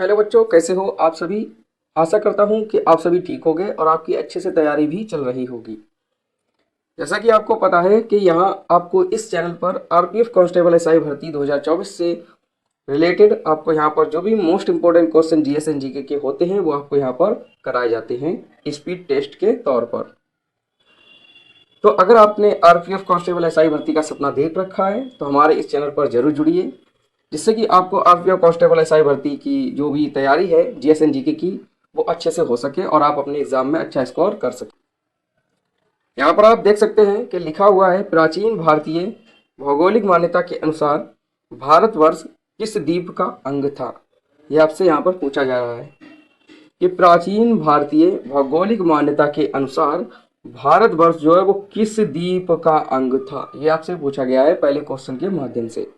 Hello बच्चों, कैसे हो आप सभी। आशा करता हूँ कि आप सभी ठीक होंगे और आपकी अच्छे से तैयारी भी चल रही होगी। जैसा कि आपको पता है कि यहाँ आपको इस चैनल पर आरपीएफ कांस्टेबल एसआई भर्ती 2024 से रिलेटेड आपको यहाँ पर जो भी most important question GS and GK के होते हैं वो आपको यहाँ पर कराए जाते हैं स्पीड टेस्ट के तौर पर। तो अगर आपने आरपीएफ कांस्टेबल एसआई भर्ती का सपना देख रखा है तो हमारे इस चैनल पर जरूर जुड़िए, जिससे कि आपको आरपीएफ कांस्टेबल एसआई भर्ती की जो भी तैयारी है जीएस एंड जीके की वो अच्छे से हो सके और आप अपने एग्जाम में अच्छा स्कोर कर सकें। यहाँ पर आप देख सकते हैं कि लिखा हुआ है प्राचीन भारतीय भौगोलिक मान्यता के अनुसार भारतवर्ष किस द्वीप का अंग था। यह आपसे यहाँ पर पूछा जा रहा है कि प्राचीन भारतीय भौगोलिक मान्यता के अनुसार भारतवर्ष जो है वो किस द्वीप का अंग था। यह आपसे पूछा गया है पहले क्वेश्चन के माध्यम से।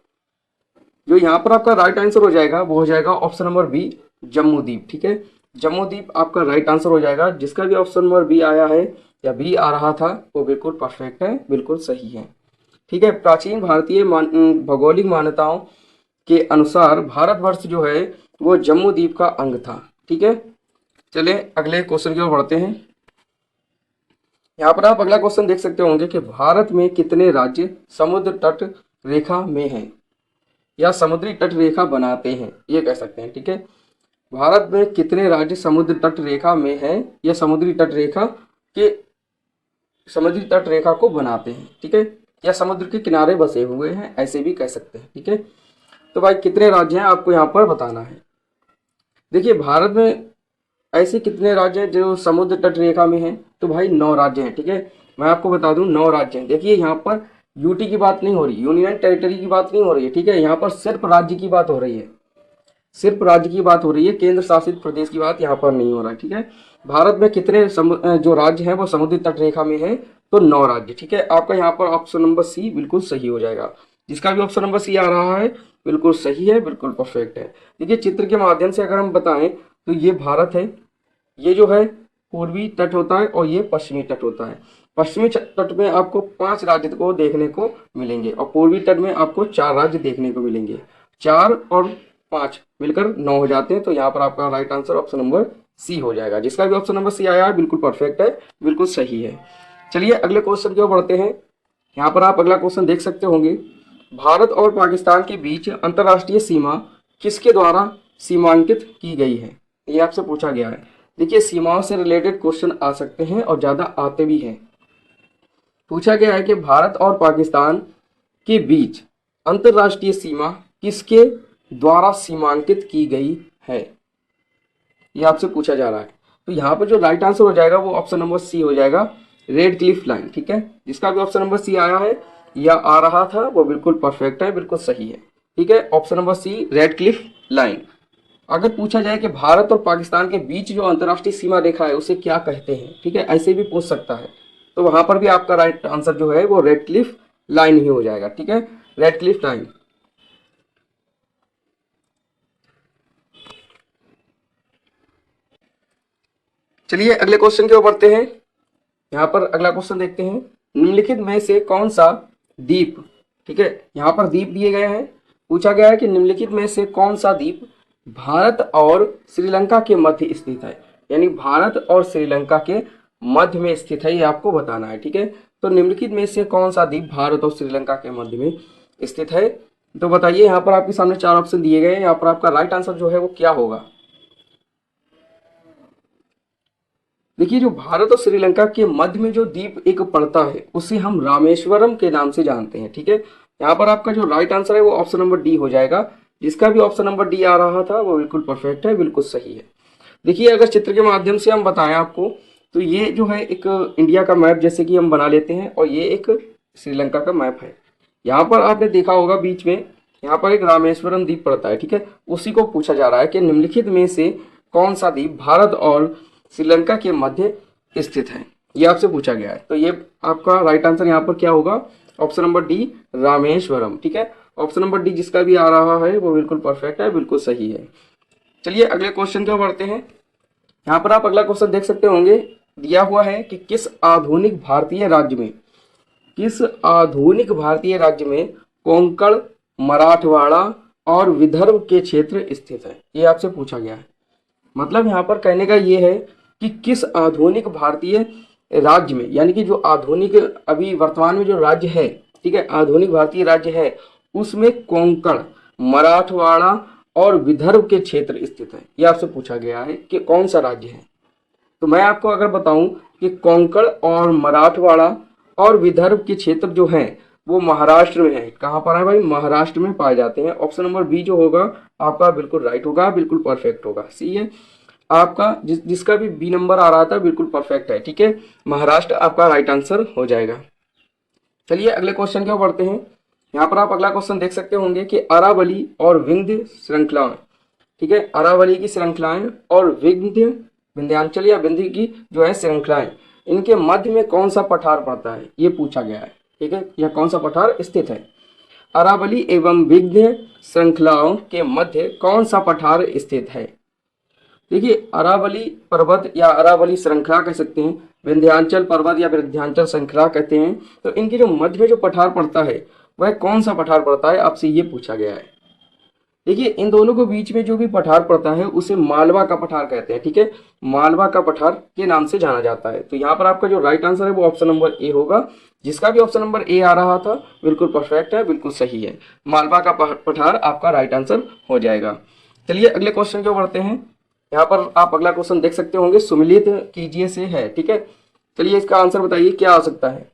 जो यहाँ पर आपका राइट आंसर हो जाएगा वो हो जाएगा ऑप्शन नंबर बी, जम्मू द्वीप। ठीक है, जम्मू द्वीप आपका राइट आंसर हो जाएगा। जिसका भी ऑप्शन नंबर बी आया है या बी आ रहा था वो बिल्कुल परफेक्ट है, बिल्कुल सही है। ठीक है, प्राचीन भारतीय भौगोलिक मान्यताओं के अनुसार भारतवर्ष जो है वो जम्मू द्वीप का अंग था। ठीक है, चलिए अगले क्वेश्चन की ओर बढ़ते हैं। यहाँ पर आप अगला क्वेश्चन देख सकते होंगे कि भारत में कितने राज्य समुद्र तट रेखा में हैं या समुद्री तट रेखा बनाते हैं, ये कह सकते हैं। ठीक है, भारत में कितने राज्य समुद्र तट रेखा में हैं या समुद्री तट रेखा को बनाते हैं। ठीक है, या समुद्र के किनारे बसे हुए हैं, ऐसे भी कह सकते हैं। ठीक है, तो भाई कितने राज्य हैं आपको यहाँ पर बताना है। देखिए भारत में ऐसे कितने राज्य हैं जो समुद्र तट रेखा में हैं, तो भाई 9 राज्य हैं। ठीक है, मैं आपको बता दूं 9 राज्य हैं। देखिए यहाँ पर यूटी की बात नहीं हो रही, यूनियन टेरिटरी की बात नहीं हो रही है। ठीक है, यहाँ पर सिर्फ राज्य की बात हो रही है, सिर्फ राज्य की बात हो रही है, केंद्र शासित प्रदेश की बात यहाँ पर नहीं हो रहा है। ठीक है, भारत में कितने जो राज्य हैं वो समुद्री तट रेखा में है, तो 9 राज्य। ठीक है, आपका यहाँ पर ऑप्शन नंबर सी बिल्कुल सही हो जाएगा। जिसका भी ऑप्शन नंबर सी आ रहा है बिल्कुल सही है, बिल्कुल परफेक्ट है। देखिए चित्र के माध्यम से अगर हम बताएं तो ये भारत है, ये जो है पूर्वी तट होता है और ये पश्चिमी तट होता है। पश्चिमी तट में आपको 5 राज्य को देखने को मिलेंगे और पूर्वी तट में आपको 4 राज्य देखने को मिलेंगे। 4 और 5 मिलकर 9 हो जाते हैं। तो यहाँ पर आपका right answer option number C हो जाएगा। जिसका भी ऑप्शन नंबर सी आया है बिल्कुल परफेक्ट है, बिल्कुल सही है। चलिए अगले क्वेश्चन की ओर बढ़ते हैं। यहाँ पर आप अगला क्वेश्चन देख सकते होंगे, भारत और पाकिस्तान के बीच अंतर्राष्ट्रीय सीमा किसके द्वारा सीमांकित की गई है, ये आपसे पूछा गया है। देखिए सीमाओं से रिलेटेड क्वेश्चन आ सकते हैं और ज़्यादा आते भी हैं। पूछा गया है कि भारत और पाकिस्तान के बीच अंतर्राष्ट्रीय सीमा किसके द्वारा सीमांकित की गई है, ये आपसे पूछा जा रहा है। तो यहाँ पर जो राइट आंसर हो जाएगा वो ऑप्शन नंबर सी हो जाएगा, रेड क्लिफ लाइन। ठीक है, जिसका भी ऑप्शन नंबर सी आया है या आ रहा था वो बिल्कुल परफेक्ट है, बिल्कुल सही है। ठीक है, option number C Radcliffe line. अगर पूछा जाए कि भारत और पाकिस्तान के बीच जो अंतर्राष्ट्रीय सीमा रेखा है उसे क्या कहते हैं, ठीक है, ऐसे भी पूछ सकता है, तो वहां पर भी आपका राइट आंसर जो है वो रेड क्लिफ लाइन ही हो जाएगा। ठीक है, रेड क्लिफ लाइन। चलिए अगले क्वेश्चन की ओर बढ़ते हैं। यहाँ पर अगला क्वेश्चन देखते हैं, निम्नलिखित में से कौन सा द्वीप, ठीक है, यहाँ पर द्वीप दिए गए हैं। पूछा गया है कि निम्नलिखित में से कौन सा द्वीप भारत और श्रीलंका के मध्य स्थित है, यानी भारत और श्रीलंका के मध्य में स्थित है, ये आपको बताना है। ठीक है, तो निम्नलिखित में से कौन सा द्वीप भारत और श्रीलंका के मध्य में स्थित है, तो बताइए। यहाँ पर आपके सामने 4 ऑप्शन दिए गए हैं, यहाँ पर आपका राइट आंसर जो है वो क्या होगा। देखिए जो भारत और श्रीलंका के मध्य में जो द्वीप एक पड़ता है उसे हम रामेश्वरम के नाम से जानते हैं। ठीक है, यहाँ पर आपका जो राइट आंसर है वो ऑप्शन नंबर डी हो जाएगा। जिसका भी ऑप्शन नंबर डी आ रहा था वो बिल्कुल परफेक्ट है, बिल्कुल सही है। देखिए अगर चित्र के माध्यम से हम बताएं आपको, तो ये जो है एक इंडिया का मैप जैसे कि हम बना लेते हैं और ये एक श्रीलंका का मैप है। यहाँ पर आपने देखा होगा बीच में यहाँ पर एक रामेश्वरम द्वीप पड़ता है। ठीक है, उसी को पूछा जा रहा है कि निम्नलिखित में से कौन सा द्वीप भारत और श्रीलंका के मध्य स्थित है, ये आपसे पूछा गया है। तो ये आपका राइट आंसर यहाँ पर क्या होगा, ऑप्शन नंबर डी रामेश्वरम। ठीक है, ऑप्शन नंबर डी जिसका भी आ रहा है वो बिल्कुल परफेक्ट है, बिल्कुल सही है। चलिए अगले क्वेश्चन की ओर बढ़ते हैं। यहाँ पर आप अगला क्वेश्चन देख सकते होंगे, दिया हुआ है कि किस आधुनिक भारतीय राज्य में कोंकण, मराठवाड़ा, और विदर्भ के क्षेत्र स्थित है। ये आपसे पूछा गया है। मतलब यहाँ पर कहने का ये है कि किस आधुनिक भारतीय राज्य में, यानी कि जो आधुनिक अभी वर्तमान में जो राज्य है, ठीक है, आधुनिक भारतीय राज्य है, उसमें कोंकण, मराठवाड़ा और विदर्भ के क्षेत्र स्थित है। ये आपसे पूछा गया है कि कौन सा राज्य है। तो मैं आपको अगर बताऊं कि कोंकण और मराठवाड़ा और विदर्भ के क्षेत्र जो हैं वो महाराष्ट्र में है। कहाँ पर है भाई? महाराष्ट्र में पाए जाते हैं। ऑप्शन नंबर बी जो होगा आपका बिल्कुल राइट होगा, बिल्कुल परफेक्ट होगा। सी है आपका, जिसका भी बी नंबर आ रहा था बिल्कुल परफेक्ट है। ठीक है, महाराष्ट्र आपका राइट आंसर हो जाएगा। चलिए अगले क्वेश्चन की ओर बढ़ते हैं। यहाँ पर आप अगला क्वेश्चन देख सकते होंगे कि अरावली और विंध्य श्रृंखलाएं, ठीक है, अरावली की श्रृंखलाएं और विंध्याचल या विंध्य की जो है श्रृंखलाएं, इनके मध्य में कौन सा पठार पड़ता है, ये पूछा गया है। ठीक है, यह कौन सा पठार स्थित है? अरावली एवं विंध्य श्रृंखलाओं के मध्य कौन सा पठार स्थित है? देखिए, अरावली पर्वत या अरावली श्रृंखला कह सकते हैं, विंध्याचल पर्वत या विंध्याचल श्रृंखला कहते हैं। तो इनके जो मध्य में जो पठार पड़ता है वह कौन सा पठार पड़ता है, आपसे ये पूछा गया है। देखिए, इन दोनों के बीच में जो भी पठार पड़ता है उसे मालवा का पठार कहते हैं। ठीक है, मालवा का पठार के नाम से जाना जाता है। तो यहाँ पर आपका जो राइट आंसर है वो ऑप्शन नंबर ए होगा। जिसका भी ऑप्शन नंबर ए आ रहा था बिल्कुल परफेक्ट है, बिल्कुल सही है। मालवा का पठार आपका राइट आंसर हो जाएगा। चलिए अगले क्वेश्चन की ओर बढ़ते हैं। यहाँ पर आप अगला क्वेश्चन देख सकते होंगे, सुमिलित कीजिए से है। ठीक है, चलिए इसका आंसर बताइए क्या आ सकता है।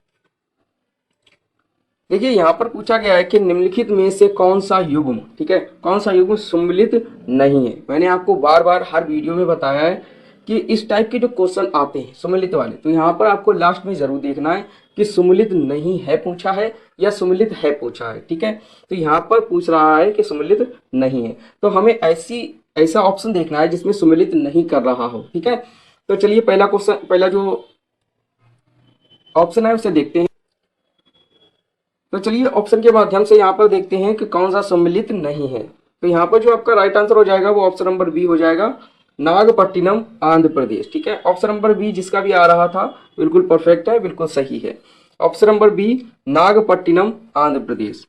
देखिए, यहाँ पर पूछा गया है कि निम्नलिखित में से कौन सा युग्म, ठीक है, कौन सा युग्म सुमिलित नहीं है। मैंने आपको बार बार हर वीडियो में बताया है कि इस टाइप के जो क्वेश्चन आते हैं सुमिलित वाले, तो यहाँ पर आपको लास्ट में जरूर देखना है कि सुमिलित नहीं है पूछा है या सुमिलित है पूछा है। ठीक है, तो यहाँ पर पूछ रहा है कि सुमिलित नहीं है, तो हमें ऐसा ऑप्शन देखना है जिसमें सुमिलित नहीं कर रहा हो। ठीक है, तो चलिए पहला क्वेश्चन, पहला जो ऑप्शन है उसे देखते हैं। तो चलिए ऑप्शन के माध्यम से यहाँ पर देखते हैं कि कौन सा सम्मिलित नहीं है। तो यहाँ पर जो आपका राइट आंसर हो जाएगा वो ऑप्शन नंबर बी हो जाएगा, नागपट्टिनम आंध्र प्रदेश। ठीक है, ऑप्शन नंबर बी जिसका भी आ रहा था बिल्कुल परफेक्ट है, बिल्कुल सही है। Option number B Nagapattinam Andhra Pradesh.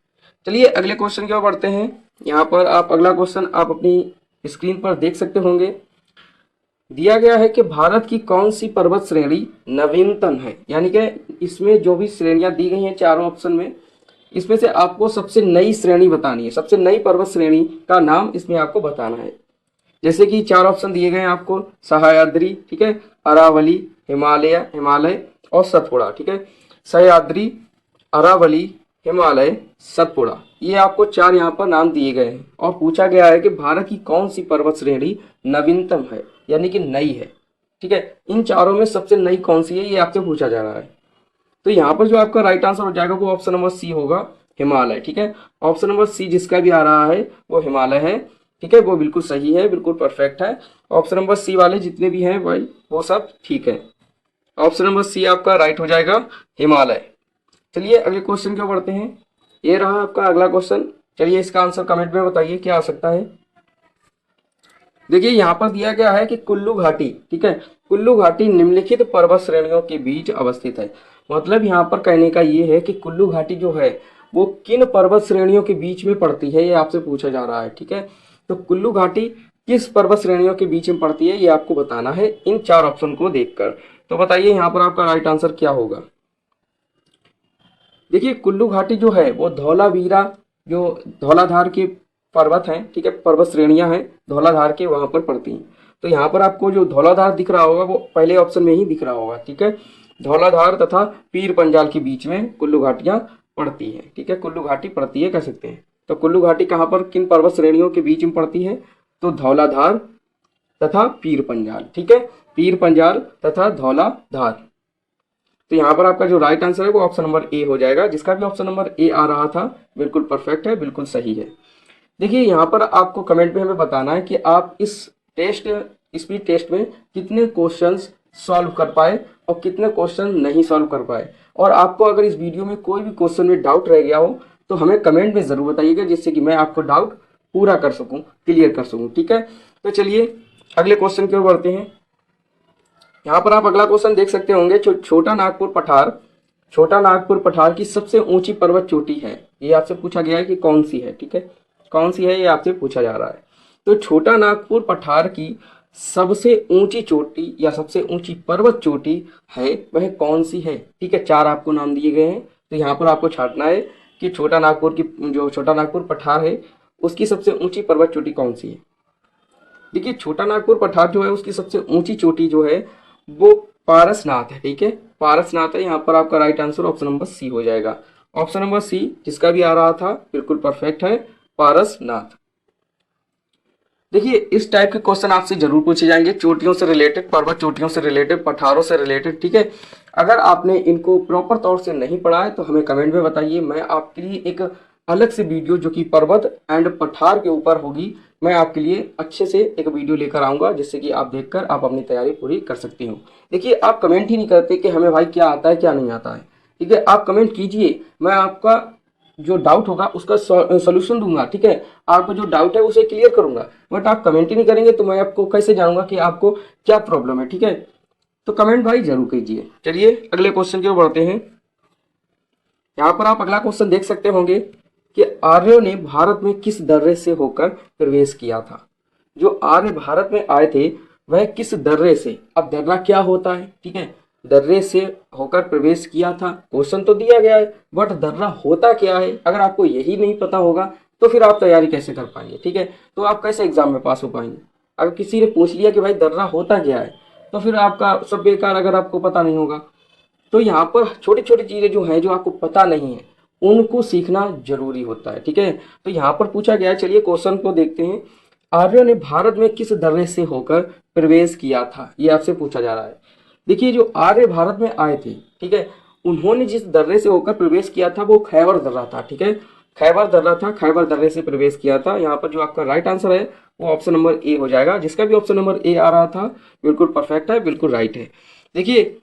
चलिए अगले क्वेश्चन की ओर बढ़ते हैं। यहाँ पर आप अगला क्वेश्चन आप अपनी स्क्रीन पर देख सकते होंगे। दिया गया है कि भारत की कौन सी पर्वत श्रेणी नवीनतम है, यानी कि इसमें जो भी श्रेणियां दी गई हैं चारों ऑप्शन में, इसमें से आपको सबसे नई श्रेणी बतानी है, सबसे नई पर्वत श्रेणी का नाम इसमें आपको बताना है। जैसे कि चार ऑप्शन दिए गए हैं आपको, सह्याद्री, ठीक है, अरावली, हिमालय और सतपुड़ा। ठीक है, सह्याद्री, अरावली, हिमालय, सतपुड़ा, ये आपको चार यहाँ पर नाम दिए गए हैं और पूछा गया है कि भारत की कौन सी पर्वत श्रेणी नवीनतम है, यानी कि नई है। ठीक है, इन चारों में सबसे नई कौन सी है ये आपसे पूछा जा रहा है। तो यहाँ पर जो आपका राइट आंसर हो जाएगा वो ऑप्शन नंबर सी होगा, हिमालय। ठीक है, ऑप्शन नंबर सी जिसका भी आ रहा है वो हिमालय है। ठीक है, वो बिल्कुल सही है, बिल्कुल परफेक्ट है। ऑप्शन नंबर सी वाले जितने भी हैं भाई वो सब ठीक है। ऑप्शन नंबर सी आपका राइट हो जाएगा, हिमालय। चलिए अगले क्वेश्चन की ओर बढ़ते हैं। ये रहा आपका अगला क्वेश्चन। चलिए इसका आंसर कमेंट में बताइए क्या आ सकता है। देखिए, यहाँ पर दिया गया है कि कुल्लू घाटी, ठीक है, कुल्लू घाटी निम्नलिखित पर्वत श्रेणियों के बीच अवस्थित है। मतलब यहाँ पर कहने का ये है कि कुल्लू घाटी जो है वो किन पर्वत श्रेणियों के बीच में पड़ती है, ये आपसे पूछा जा रहा है। ठीक है, तो कुल्लू घाटी किस पर्वत श्रेणियों के बीच में पड़ती है ये आपको बताना है इन चार ऑप्शन को देखकर। तो बताइए यहाँ पर आपका राइट आंसर क्या होगा। देखिए, कुल्लू घाटी जो है वो धौलावीरा, जो धौलाधार के पर्वत हैं, ठीक है, पर्वत श्रेणियां हैं धौलाधार के, वहां पर पड़ती हैं। तो यहाँ पर आपको जो धौलाधार दिख रहा होगा वो पहले ऑप्शन में ही दिख रहा होगा। ठीक है, धौलाधार तथा पीर पंजाल के बीच में कुल्लू घाटियां पड़ती हैं। ठीक है, कुल्लू घाटी पड़ती है कह सकते हैं। तो कुल्लू घाटी कहाँ पर किन पर्वत श्रेणियों के बीच में पड़ती है, तो धौलाधार तथा पीर पंजाल। ठीक है, पीर पंजाल तथा धौलाधार। तो यहाँ पर आपका जो राइट आंसर है वो ऑप्शन नंबर ए हो जाएगा। जिसका भी ऑप्शन नंबर ए आ रहा था बिल्कुल परफेक्ट है, बिल्कुल सही है। देखिए, यहाँ पर आपको कमेंट में हमें बताना है कि आप इस स्पीड टेस्ट में कितने क्वेश्चंस सॉल्व कर पाए और कितने क्वेश्चन नहीं सॉल्व कर पाए। और आपको अगर इस वीडियो में कोई भी क्वेश्चन में डाउट रह गया हो तो हमें कमेंट में ज़रूर बताइएगा, जिससे कि मैं आपको डाउट पूरा कर सकूँ, क्लियर कर सकूँ। ठीक है, तो चलिए अगले क्वेश्चन की ओर बढ़ते हैं। यहाँ पर आप अगला क्वेश्चन देख सकते होंगे, छोटा नागपुर पठार की सबसे ऊंची पर्वत चोटी है, ये आपसे पूछा गया है कि कौन सी है। ठीक है, कौन सी है ये आपसे पूछा जा रहा है। तो छोटा नागपुर पठार की सबसे ऊंची चोटी या सबसे ऊंची पर्वत चोटी है वह कौन सी है। ठीक है, 4 आपको नाम दिए गए हैं। तो यहाँ पर आपको छांटना है कि छोटा नागपुर की जो छोटा नागपुर पठार है उसकी सबसे ऊंची पर्वत चोटी कौन सी है। देखिए छोटा नागपुर पठार जो है उसकी सबसे ऊंची चोटी जो है वो पारसनाथ है। ठीक है, पारसनाथ है। यहाँ पर आपका right answer option number C हो जाएगा। ऑप्शन नंबर सी जिसका भी आ रहा था बिल्कुल परफेक्ट है, पारसनाथ। देखिए इस टाइप के क्वेश्चन आपसे जरूर पूछे जाएंगे, चोटियों से रिलेटेड, पर्वत चोटियों से रिलेटेड, पठारों से रिलेटेड। ठीक है, अगर आपने इनको प्रॉपर तौर से नहीं पढ़ा है तो हमें कमेंट में बताइए। मैं आपके लिए एक अलग से वीडियो जो कि पर्वत एंड पठार के ऊपर होगी, मैं आपके लिए अच्छे से एक वीडियो लेकर आऊंगा जिससे कि आप देखकर आप अपनी तैयारी पूरी कर सकती हो। देखिए आप कमेंट ही नहीं करते कि हमें भाई क्या आता है क्या नहीं आता है। ठीक है, आप कमेंट कीजिए, मैं आपका जो डाउट होगा उसका सोल्यूशन दूंगा। ठीक है, आपको जो डाउट है उसे क्लियर करूंगा। बट आप कमेंट ही नहीं करेंगे तो मैं आपको कैसे जानूंगा कि आपको क्या प्रॉब्लम है। ठीक है, तो कमेंट भाई जरूर कीजिए। चलिए अगले क्वेश्चन की ओर बढ़ते हैं। यहाँ पर आप अगला क्वेश्चन देख सकते होंगे कि आर्यों ने भारत में किस दर्रे से होकर प्रवेश किया था। जो आर्य भारत में आए थे वह किस दर्रे से, अब दर्रा क्या होता है। ठीक है, दर्रे से होकर प्रवेश किया था, क्वेश्चन तो दिया गया है बट दर्रा होता क्या है, अगर आपको यही नहीं पता होगा तो फिर आप तैयारी कैसे कर पाएंगे। ठीक है, तो आप कैसे एग्जाम में पास हो पाएंगे। अगर किसी ने पूछ लिया कि भाई दर्रा होता क्या है तो फिर आपका सब बेकार, अगर आपको पता नहीं होगा। तो यहाँ पर छोटी छोटी चीजें जो हैं जो आपको पता नहीं है उनको सीखना जरूरी होता है। ठीक है, तो यहाँ पर पूछा गया है, चलिए क्वेश्चन को देखते हैं। आर्यों ने भारत में किस दर्रे से होकर प्रवेश किया था, ये आपसे पूछा जा रहा है। देखिए जो आर्य भारत में आए थे, ठीक है, उन्होंने जिस दर्रे से होकर प्रवेश किया था वो खैबर दर्रा था। ठीक है, खैबर दर्रा था, खैबर दर्रे से प्रवेश किया था। यहाँ पर जो आपका राइट आंसर है वो ऑप्शन नंबर ए हो जाएगा। जिसका भी ऑप्शन नंबर ए आ रहा था बिल्कुल परफेक्ट है, बिल्कुल राइट है। देखिए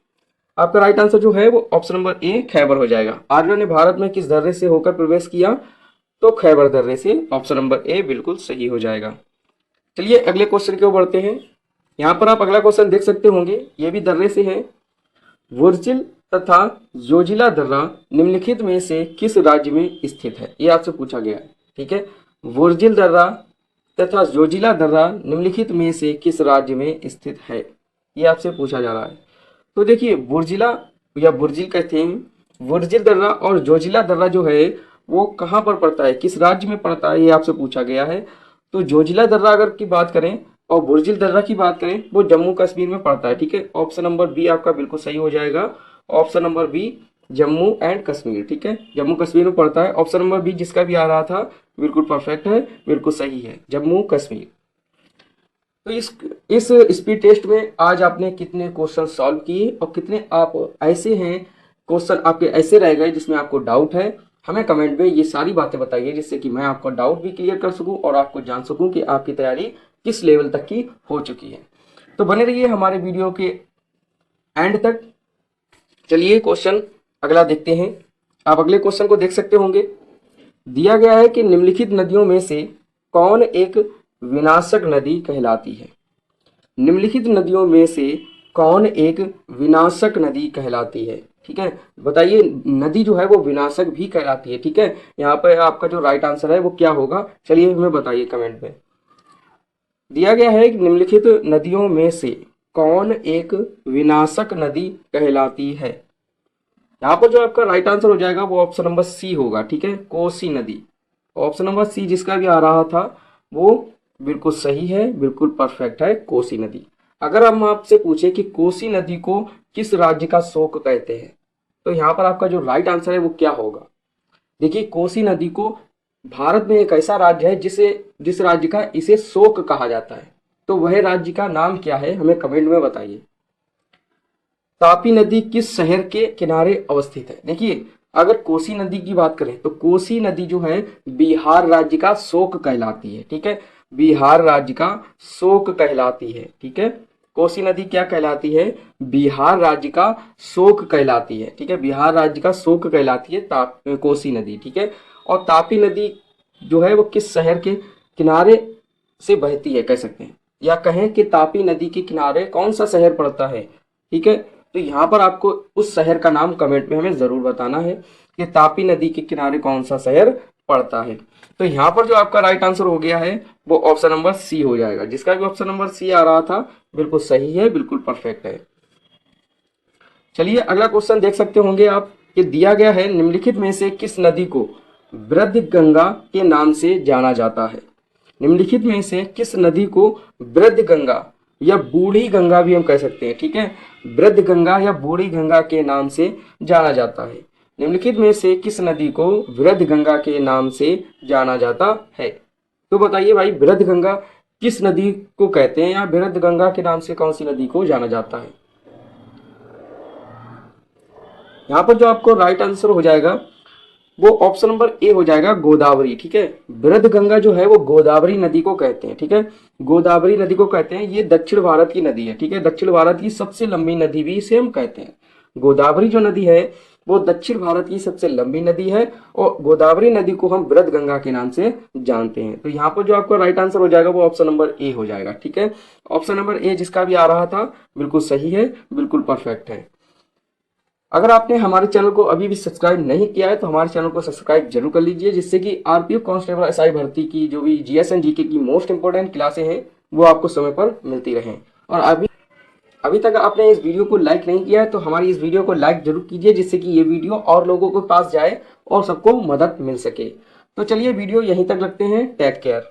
आपका राइट आंसर जो है वो ऑप्शन नंबर ए खैबर हो जाएगा। आर्यों ने भारत में किस दर्रे से होकर प्रवेश किया, तो खैबर दर्रे से, ऑप्शन नंबर ए बिल्कुल सही हो जाएगा। चलिए अगले क्वेश्चन की ओर बढ़ते हैं। यहाँ पर आप अगला क्वेश्चन देख सकते होंगे, ये भी दर्रे से है। वुर्जिल तथा जोजिला दर्रा निम्नलिखित में से किस राज्य में स्थित है, ये आपसे पूछा गया है। ठीक है, वुर्जिल दर्रा तथा जोजिला दर्रा निम्नलिखित में से किस राज्य में स्थित है, ये आपसे पूछा जा रहा है। तो देखिए बुर्जिला या बुर्जिल कहते हैं, बुर्जिल दर्रा और जोजिला दर्रा जो है वो कहाँ पर पड़ता है, किस राज्य में पड़ता है, ये आपसे पूछा गया है। तो जोजिला दर्रा अगर की बात करें और बुर्जिल दर्रा की बात करें वो जम्मू कश्मीर में पड़ता है। ठीक है, ऑप्शन नंबर बी आपका बिल्कुल सही हो जाएगा। Option number B Jammu and Kashmir. ठीक है, जम्मू कश्मीर में पड़ता है। ऑप्शन नंबर बी जिसका भी आ रहा था बिल्कुल परफेक्ट है, बिल्कुल सही है, जम्मू कश्मीर। तो इस स्पीड टेस्ट में आज आपने कितने क्वेश्चन सॉल्व किए और कितने आप ऐसे हैं क्वेश्चन आपके ऐसे रह गए जिसमें आपको डाउट है, हमें कमेंट में ये सारी बातें बताइए जिससे कि मैं आपका डाउट भी क्लियर कर सकूं और आपको जान सकूं कि आपकी तैयारी किस लेवल तक की हो चुकी है। तो बने रहिए हमारे वीडियो के एंड तक। चलिए क्वेश्चन अगला देखते हैं। आप अगले क्वेश्चन को देख सकते होंगे। दिया गया है कि निम्नलिखित नदियों में से कौन एक विनाशक नदी कहलाती है। निम्नलिखित नदियों में से कौन एक विनाशक नदी कहलाती है। ठीक है, बताइए नदी जो है वो विनाशक भी कहलाती है। ठीक है, यहाँ पर आपका जो राइट आंसर है वो क्या होगा, चलिए हमें बताइए कमेंट में। दिया गया है कि निम्नलिखित नदियों में से कौन एक विनाशक नदी कहलाती है। यहाँ पर जो आपका राइट आंसर हो जाएगा वो ऑप्शन नंबर सी होगा। ठीक है, कोसी नदी। ऑप्शन नंबर सी जिसका भी आ रहा था वो बिल्कुल सही है, बिल्कुल परफेक्ट है, कोसी नदी। अगर हम आपसे पूछे कि कोसी नदी को किस राज्य का शोक कहते हैं तो यहाँ पर आपका जो राइट आंसर है वो क्या होगा। देखिए कोसी नदी को भारत में एक ऐसा राज्य है जिस राज्य का इसे शोक कहा जाता है, तो वह राज्य का नाम क्या है हमें कमेंट में बताइए। तापी नदी किस शहर के किनारे अवस्थित है। देखिए अगर कोसी नदी की बात करें तो कोसी नदी जो है बिहार राज्य का शोक कहलाती है। ठीक है, बिहार राज्य का शोक कहलाती है। ठीक है, कोसी नदी क्या कहलाती है, बिहार राज्य का शोक कहलाती है। ठीक है, बिहार राज्य का शोक कहलाती है कोसी नदी। ठीक है, और तापी नदी जो है वो किस शहर के किनारे से बहती है कह सकते हैं, या कहें कि तापी नदी के किनारे कौन सा शहर पड़ता है। ठीक है, तो यहाँ पर आपको उस शहर का नाम कमेंट में हमें जरूर बताना है कि तापी नदी के किनारे कौन सा शहर पड़ता है। तो यहाँ पर जो आपका राइट आंसर हो गया है वो ऑप्शन नंबर सी हो जाएगा। जिसका भी ऑप्शन नंबर सी आ रहा था बिल्कुल सही है, बिल्कुल परफेक्ट है। चलिए अगला क्वेश्चन देख सकते होंगे आप कि दिया गया है निम्नलिखित में से किस नदी को वृद्ध गंगा के नाम से जाना जाता है। निम्नलिखित में से किस नदी को वृद्ध गंगा या बूढ़ी गंगा भी हम कह सकते हैं, ठीक है, वृद्ध गंगा या बूढ़ी गंगा के नाम से जाना जाता है। निम्नलिखित में से किस नदी को वृद्ध गंगा के नाम से जाना जाता है। तो बताइए भाई वृद्ध गंगा किस नदी को कहते हैं या वृद्ध गंगा के नाम से कौन सी नदी को जाना जाता है। यहाँ पर जो आपको राइट आंसर हो जाएगा वो ऑप्शन नंबर ए हो जाएगा, गोदावरी। ठीक है, वृद्ध गंगा जो है वो गोदावरी नदी को कहते हैं। ठीक है, गोदावरी नदी को कहते हैं। ये दक्षिण भारत की नदी है। ठीक है, दक्षिण भारत की सबसे लंबी नदी भी इसे हम कहते हैं। गोदावरी जो नदी है वो दक्षिण भारत की सबसे लंबी नदी है और गोदावरी नदी को हम वृद्ध गंगा के नाम से जानते हैं। तो यहाँ पर जो आपका राइट आंसर हो जाएगा वो ऑप्शन नंबर ए हो जाएगा। ठीक है, ऑप्शन नंबर ए जिसका भी आ रहा था बिल्कुल सही है, बिल्कुल परफेक्ट है। अगर आपने हमारे चैनल को अभी भी सब्सक्राइब नहीं किया है तो हमारे चैनल को सब्सक्राइब जरूर कर लीजिए, जिससे कि आरपीएफ कांस्टेबल एसआई भर्ती की जो भी जीएस एंड जीके की मोस्ट इंपोर्टेंट क्लासें हैं वो आपको समय पर मिलती रहें। और अभी तक आपने इस वीडियो को लाइक नहीं किया है तो हमारी इस वीडियो को लाइक जरूर कीजिए, जिससे कि ये वीडियो और लोगों के पास जाए और सबको मदद मिल सके। तो चलिए वीडियो यहीं तक रखते हैं। Take care.